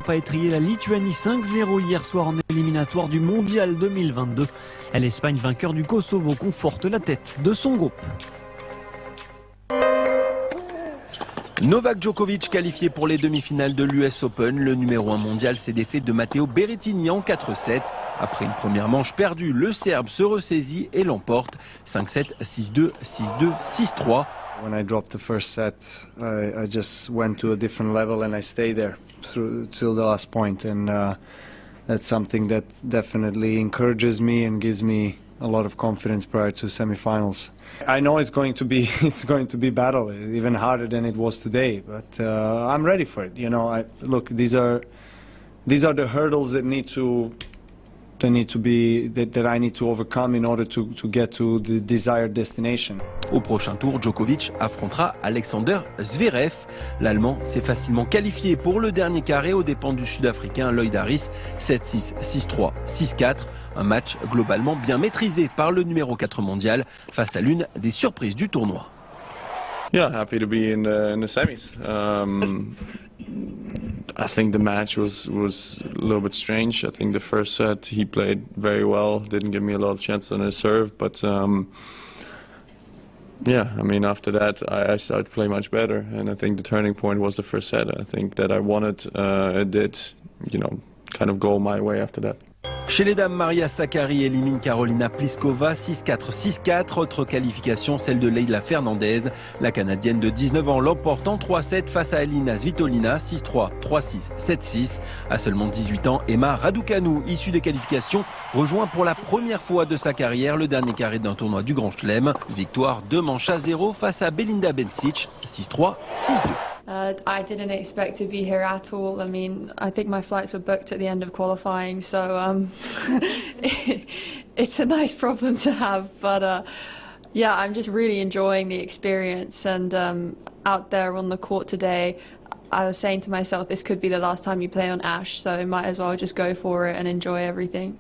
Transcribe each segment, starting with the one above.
a étrillé la Lituanie 5-0 hier soir en éliminatoire du Mondial 2022. L'Espagne, vainqueur du Kosovo, conforte la tête de son groupe. Novak Djokovic qualifié pour les demi-finales de l'US Open. Le numéro 1 mondial s'est défait de Matteo Berrettini en 4-7. Après une première manche perdue, le Serbe se ressaisit et l'emporte 5-7, 6-2, 6-2, 6-3. When I dropped the first set, I just went to a different level and I stayed there till the last point, and that's something that definitely encourages me and gives me a lot of confidence prior to semifinals. I know it's going to be battle, even harder than it was today, but I'm ready for it. You know, look, these are the hurdles that I need to overcome in order to get to the desired destination. Au prochain tour, Djokovic affrontera Alexander Zverev. L'Allemand s'est facilement qualifié pour le dernier carré aux dépens du Sud-Africain Lloyd Harris. 7-6, 6-3, 6-4. Un match globalement bien maîtrisé par le numéro 4 mondial face à l'une des surprises du tournoi. Yeah, happy to be in the semis. I think the match was a little bit strange. I think the first set he played very well, didn't give me a lot of chances on his serve, but yeah, I mean after that I started to play much better, and I think the turning point was the first set. I think that I wanted, it did, you know, kind of go my way after that. Chez les dames, Maria Sakkari élimine Karolina Pliskova 6-4, 6-4. Autre qualification, celle de Leylah Fernandez. La Canadienne de 19 ans l'emporte en 3-7 face à Elina Svitolina 6-3, 3-6, 7-6. À seulement 18 ans, Emma Raducanu, issue des qualifications, rejoint pour la première fois de sa carrière le dernier carré d'un tournoi du Grand Chelem. Victoire 2-0 face à Belinda Bencic 6-3, 6-2. I didn't expect to be here at all. I mean, I think my flights were booked at the end of qualifying, so it's a nice problem to have. But yeah, I'm just really enjoying the experience, and out there on the court today, I was saying to myself, this could be the last time you play on Ash, so might as well just go for it and enjoy everything.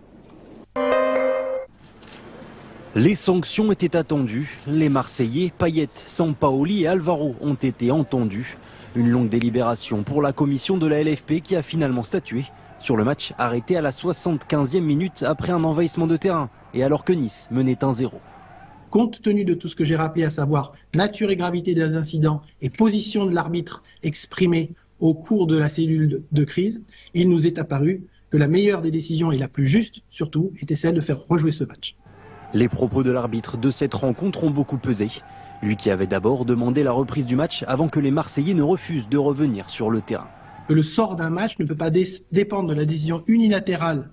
Les sanctions étaient attendues. Les Marseillais, Payet, Sampaoli et Alvaro ont été entendus. Une longue délibération pour la commission de la LFP qui a finalement statué sur le match arrêté à la 75e minute après un envahissement de terrain et alors que Nice menait 1-0. Compte tenu de tout ce que j'ai rappelé, à savoir nature et gravité des incidents et position de l'arbitre exprimée au cours de la cellule de crise, il nous est apparu que la meilleure des décisions et la plus juste surtout était celle de faire rejouer ce match. Les propos de l'arbitre de cette rencontre ont beaucoup pesé. Lui qui avait d'abord demandé la reprise du match avant que les Marseillais ne refusent de revenir sur le terrain. Le sort d'un match ne peut pas dépendre de la décision unilatérale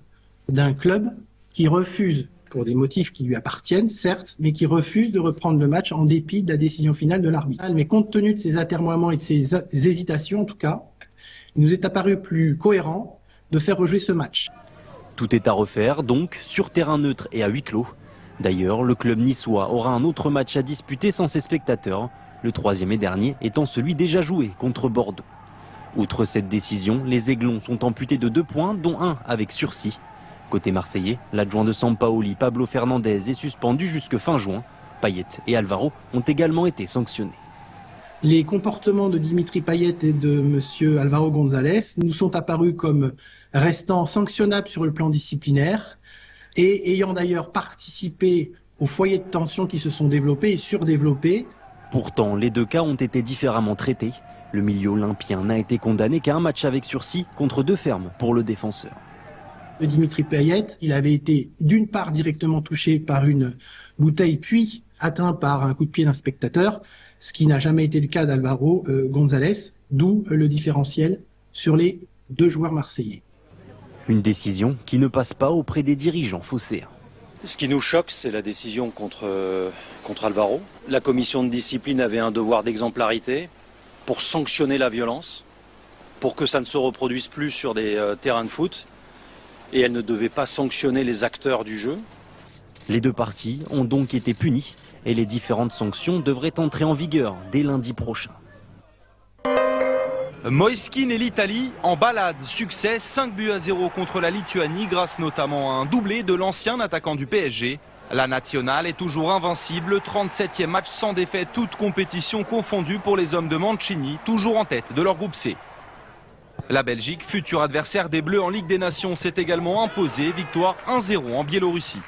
d'un club qui refuse, pour des motifs qui lui appartiennent certes, mais qui refuse de reprendre le match en dépit de la décision finale de l'arbitre. Mais compte tenu de ces atermoiements et de ces hésitations en tout cas, il nous est apparu plus cohérent de faire rejouer ce match. Tout est à refaire donc sur terrain neutre et à huis clos. D'ailleurs, le club niçois aura un autre match à disputer sans ses spectateurs, le troisième et dernier étant celui déjà joué contre Bordeaux. Outre cette décision, les Aiglons sont amputés de 2 points, dont un avec sursis. Côté marseillais, l'adjoint de Sampaoli, Pablo Fernandez, est suspendu jusque fin juin. Payet et Alvaro ont également été sanctionnés. Les comportements de Dimitri Payet et de M. Alvaro González nous sont apparus comme restant sanctionnables sur le plan disciplinaire, et ayant d'ailleurs participé aux foyers de tension qui se sont développés et surdéveloppés. Pourtant, les 2 cas ont été différemment traités. Le milieu olympien n'a été condamné qu'à un match avec sursis contre 2 fermes pour le défenseur. Dimitri Payet, il avait été d'une part directement touché par une bouteille puis atteint par un coup de pied d'un spectateur, ce qui n'a jamais été le cas d'Alvaro González, d'où le différentiel sur les 2 joueurs marseillais. Une décision qui ne passe pas auprès des dirigeants phocéens. Ce qui nous choque, c'est la décision contre Alvaro. La commission de discipline avait un devoir d'exemplarité pour sanctionner la violence, pour que ça ne se reproduise plus sur des terrains de foot. Et elle ne devait pas sanctionner les acteurs du jeu. Les 2 parties ont donc été punies et les différentes sanctions devraient entrer en vigueur dès lundi prochain. Moïskine et l'Italie en balade, succès 5-0 contre la Lituanie grâce notamment à un doublé de l'ancien attaquant du PSG. La nationale est toujours invincible, 37e match sans défaite, toute compétition confondue pour les hommes de Mancini, toujours en tête de leur groupe C. La Belgique, futur adversaire des Bleus en Ligue des Nations, s'est également imposée. Victoire 1-0 en Biélorussie.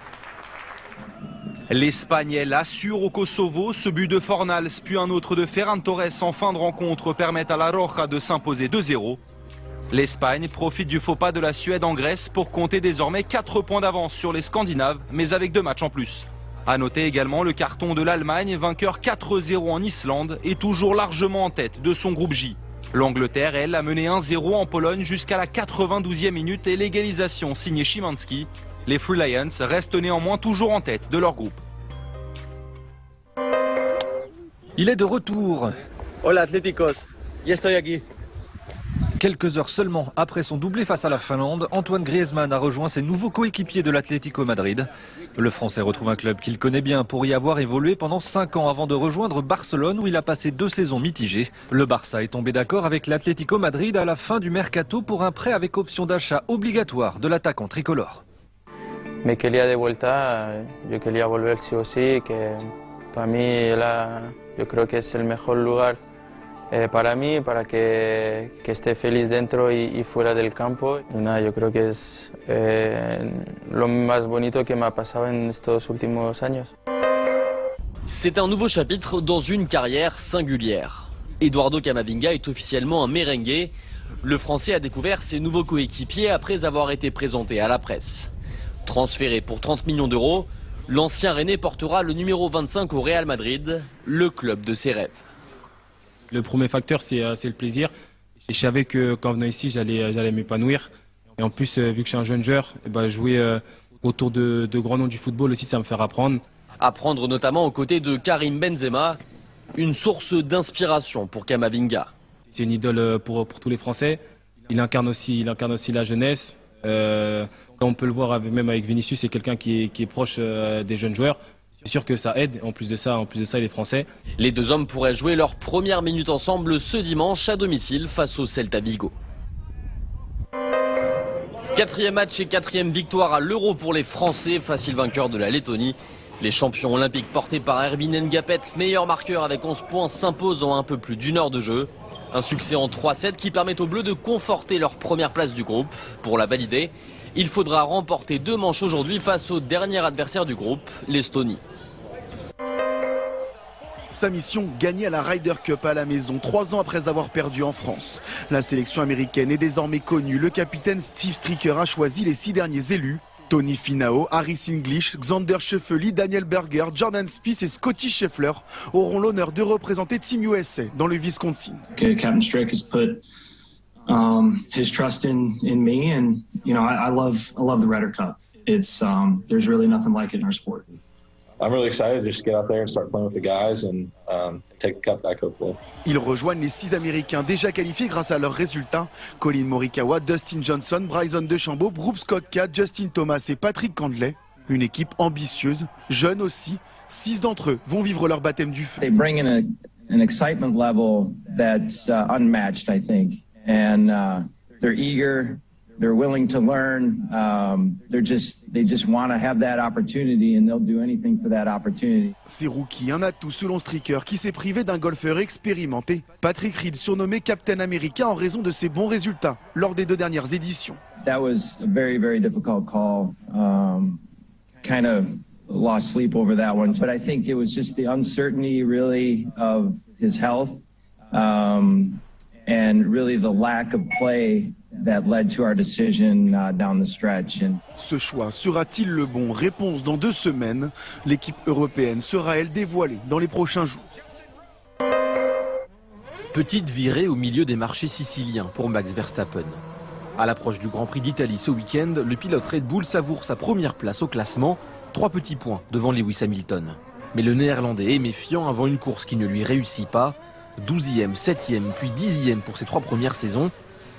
L'Espagne, elle, assure au Kosovo. Ce but de Fornals puis un autre de Ferran Torres en fin de rencontre permettent à la Roja de s'imposer 2-0. L'Espagne profite du faux pas de la Suède en Grèce pour compter désormais 4 points d'avance sur les Scandinaves, mais avec 2 matchs en plus. A noter également le carton de l'Allemagne, vainqueur 4-0 en Islande et toujours largement en tête de son groupe J. L'Angleterre, elle, a mené 1-0 en Pologne jusqu'à la 92e minute et l'égalisation signée Szymanski. Les Free Lions restent néanmoins toujours en tête de leur groupe. Il est de retour. Hola Atléticos, ya estoy aquí. Quelques heures seulement après son doublé face à la Finlande, Antoine Griezmann a rejoint ses nouveaux coéquipiers de l'Atlético Madrid. Le Français retrouve un club qu'il connaît bien pour y avoir évolué pendant 5 ans avant de rejoindre Barcelone où il a passé 2 saisons mitigées. Le Barça est tombé d'accord avec l'Atlético Madrid à la fin du mercato pour un prêt avec option d'achat obligatoire de l'attaquant tricolore. Me quería de vuelta, yo quería volver sí o sí, que para mí yo creo que es el mejor lugar para mí, para que esté feliz dentro y fuera del campo. Y nada, yo creo que es lo más bonito que me ha pasado en estos últimos años. C'est un nouveau chapitre dans une carrière singulière. Eduardo Camavinga est officiellement un merengue. Le Français a découvert ses nouveaux coéquipiers après avoir été présenté à la presse. Transféré pour 30 millions d'euros, l'ancien Rennais portera le numéro 25 au Real Madrid, le club de ses rêves. Le premier facteur, c'est le plaisir. Et je savais qu'en venant ici, j'allais m'épanouir. Et en plus, vu que je suis un jeune joueur, jouer autour de grands noms du football aussi, ça me fait apprendre. Apprendre notamment aux côtés de Karim Benzema, une source d'inspiration pour Camavinga. C'est une idole pour tous les Français. Il incarne aussi la jeunesse. Comme on peut le voir même avec Vinicius, c'est quelqu'un qui est proche des jeunes joueurs. C'est sûr que ça aide. En plus de ça, il est français. Les deux hommes pourraient jouer leur première minute ensemble ce dimanche à domicile face au Celta Vigo. 4e match et 4e victoire à l'Euro pour les Français, facile vainqueur de la Lettonie. Les champions olympiques portés par Erbin Ngapet, meilleur marqueur avec 11 points, s'imposent en un peu plus d'1 heure de jeu. Un succès en 3-7 qui permet aux Bleus de conforter leur première place du groupe. Pour la valider, il faudra remporter 2 manches aujourd'hui face au dernier adversaire du groupe, l'Estonie. Sa mission, gagner à la Ryder Cup à la maison, 3 ans après avoir perdu en France. La sélection américaine est désormais connue. Le capitaine Steve Stricker a choisi les 6 derniers élus. Tony Finau, Harris English, Xander Schauffele, Daniel Berger, Jordan Spieth et Scotty Scheffler auront l'honneur de représenter Team USA dans le Wisconsin. Captain Strick has put his trust in me, and I love the Ryder Cup. It's there's really nothing like it in our sport. I'm really excited to just get out there and start playing with the guys and take the cup back hopefully. Ils rejoignent les 6 Américains déjà qualifiés grâce à leurs résultats. Colin Morikawa, Dustin Johnson, Bryson DeChambeau, Brooks Koepka, Justin Thomas et Patrick Cantlay. Une équipe ambitieuse, jeune aussi. 6 d'entre eux vont vivre leur baptême du feu. They bring in an excitement level that's unmatched, I think. And they're eager. They're willing to learn. They just want to have that opportunity, and they'll do anything for that opportunity. Ces rookies, un atout selon Stricker, qui s'est privé d'un golfeur expérimenté. Patrick Reed, surnommé Captain America en raison de ses bons résultats lors des 2 dernières éditions. That was a very, very difficult call. Kind of lost sleep over that one, but I think it was just the uncertainty, really, of his health, and really the lack of play that led to our decision down the stretch. Ce choix sera-t-il le bon? Réponse dans 2 semaines. L'équipe européenne sera, elle, dévoilée dans les prochains jours. Petite virée au milieu des marchés siciliens pour Max Verstappen. À l'approche du Grand Prix d'Italie ce week-end, le pilote Red Bull savoure sa première place au classement, 3 petits points devant Lewis Hamilton. Mais le Néerlandais est méfiant avant une course qui ne lui réussit pas. 12e, 7e, puis 10e pour ses 3 premières saisons.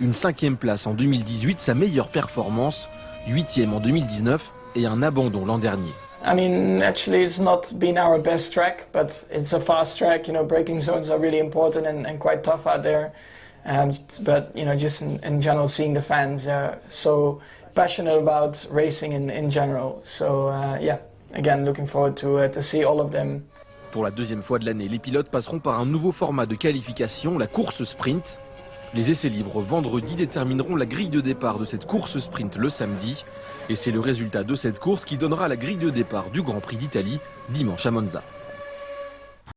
Une 5e place en 2018, sa meilleure performance, 8e en 2019 et un abandon l'an dernier. I mean, actually it's not been our best track, but it's a fast track. Braking zones are really important and quite tough out there. But just in general, seeing the fans so passionate about racing in general. So yeah, again, looking forward to see all of them. Pour la 2e fois de l'année, les pilotes passeront par un nouveau format de qualification, la course sprint. Les essais libres vendredi détermineront la grille de départ de cette course sprint le samedi. Et c'est le résultat de cette course qui donnera la grille de départ du Grand Prix d'Italie dimanche à Monza.